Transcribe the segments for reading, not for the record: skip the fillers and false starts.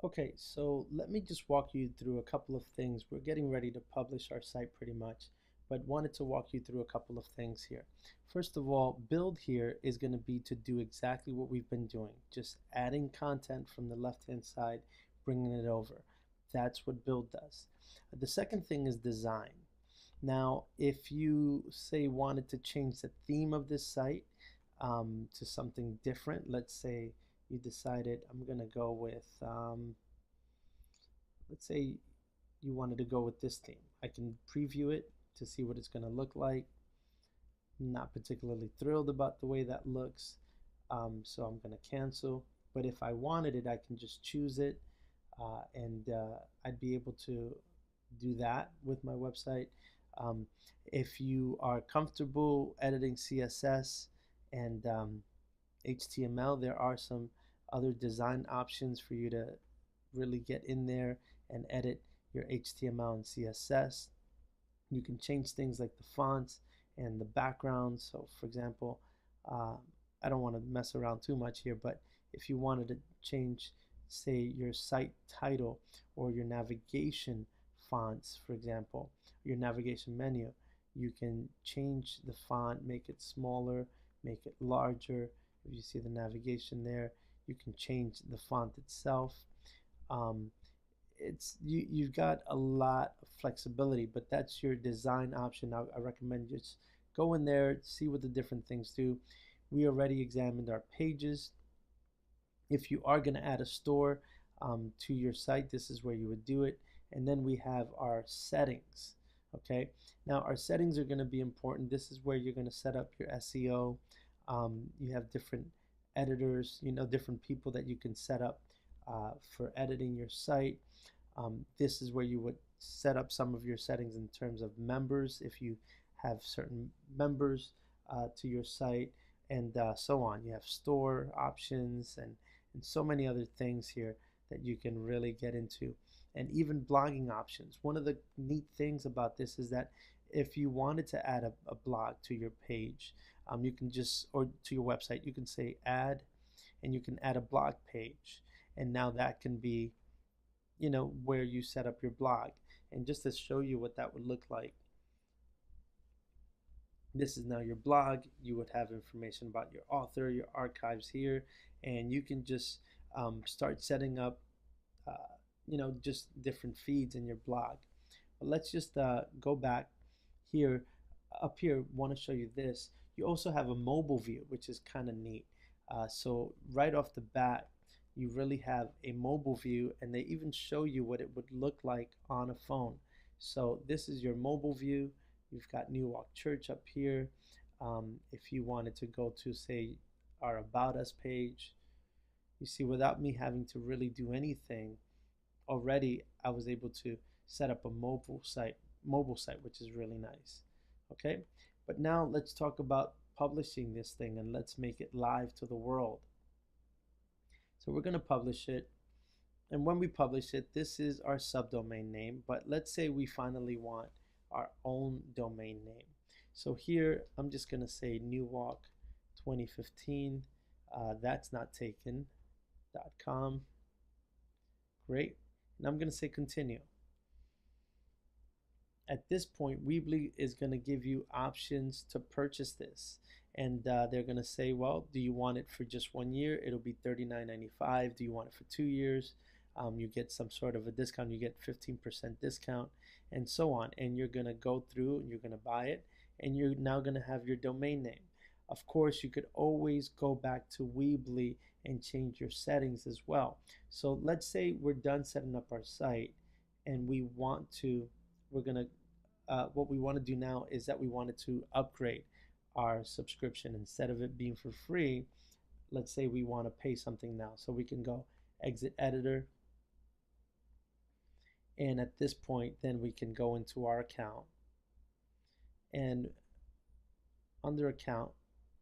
Okay, so let me just walk you through a couple of things. We're getting ready to publish our site pretty much, but wanted to walk you through a couple of things here. First of all, build here is going to be to do exactly what we've been doing, just adding content from the left-hand side, bringing it over. That's what build does. The second thing is design. Now, if you say wanted to change the theme of this site to something different, let's say you decided I'm gonna go with let's say you wanted to go with this theme. I can preview it to see what it's gonna look like. Not particularly thrilled about the way that looks, so I'm gonna cancel. But if I wanted it, I can just choose it, and I'd be able to do that with my website. Um, if you are comfortable editing CSS and HTML, there are some other design options for you to really get in there and edit your HTML and CSS. You can change things like the fonts and the background. So for example, uh, I don't want to mess around too much here, but if you wanted to change, say, your site title or your navigation fonts, for example, your navigation menu, you can change the font, make it smaller, make it larger. If you see the navigation there, you can change the font itself. Um, you've got a lot of flexibility, but that's your design option. I recommend just go in there, see what the different things do. We already examined our pages. If you are going to add a store to your site, this is where you would do it. And then we have our settings. Okay, now our settings are going to be important. This is where you're going to set up your SEO. You have different editors, different people that you can set up for editing your site. This is where you would set up some of your settings in terms of members, if you have certain members to your site, and so on. You have store options and so many other things here that you can really get into, and even blogging options. One of the neat things about this is that if you wanted to add a blog to your page, you can just, or to your website, you can say add, and you can add a blog page, and now that can be where you set up your blog. And just to show you what that would look like, this is now your blog. You would have information about your author, your archives here, and you can just start setting up uh, just different feeds in your blog. But let's just go back here. Up here, want to show you this. You also have a mobile view, which is kind of neat. So right off the bat, you really have a mobile view, and they even show you what it would look like on a phone. So this is your mobile view. You've got New Walk Church up here. If you wanted to go to, say, our About Us page, you see, without me having to really do anything, already I was able to set up a mobile site, which is really nice. Okay, but now let's talk about publishing this thing, and let's make it live to the world. So we're going to publish it, and when we publish it, this is our subdomain name. But let's say we finally want our own domain name. So here I'm just going to say New Walk 2015. That's not taken. .com. Great. And I'm going to say continue. At this point, Weebly is going to give you options to purchase this. And they're going to say, well, do you want it for just 1 year? It'll be $39.95. Do you want it for 2 years? You get some sort of a discount. You get 15% discount and so on. And you're going to go through and you're going to buy it. And you're now going to have your domain name. Of course, you could always go back to Weebly and change your settings as well. So let's say we're done setting up our site and we're going to what we want to do now is that we wanted to upgrade our subscription. Instead of it being for free, let's say we want to pay something now. So we can go exit editor, and at this point then we can go into our account, and under account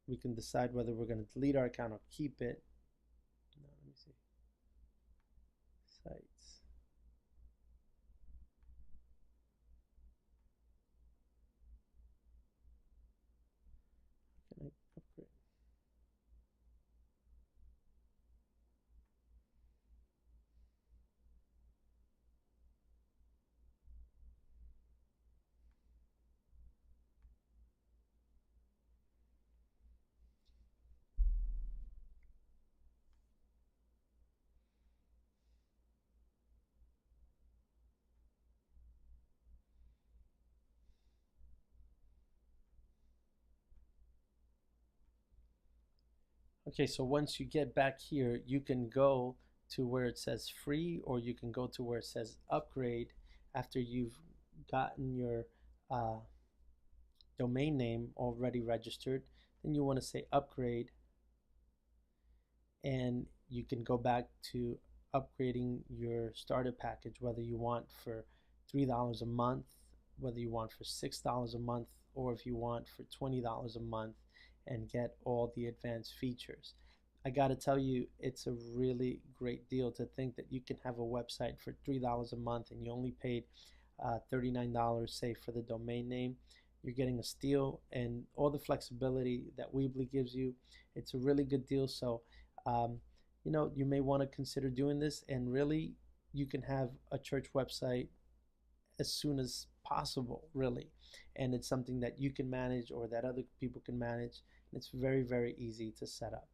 we can decide whether we're going to delete our account or keep it. Now, let me see. Sites. Can I upgrade? Okay, so once you get back here, you can go to where it says free, or you can go to where it says upgrade after you've gotten your uh, domain name already registered. Then you want to say upgrade, and you can go back to upgrading your starter package, whether you want for $3 a month, whether you want for $6 a month, or if you want for $20 a month and get all the advanced features. I got to tell you, it's a really great deal to think that you can have a website for $3 a month and you only paid $39, say, for the domain name. You're getting a steal and all the flexibility that Weebly gives you. It's a really good deal. So, um, you may want to consider doing this, and really, you can have a church website as soon as possible, really. And it's something that you can manage or that other people can manage. And it's very, very easy to set up.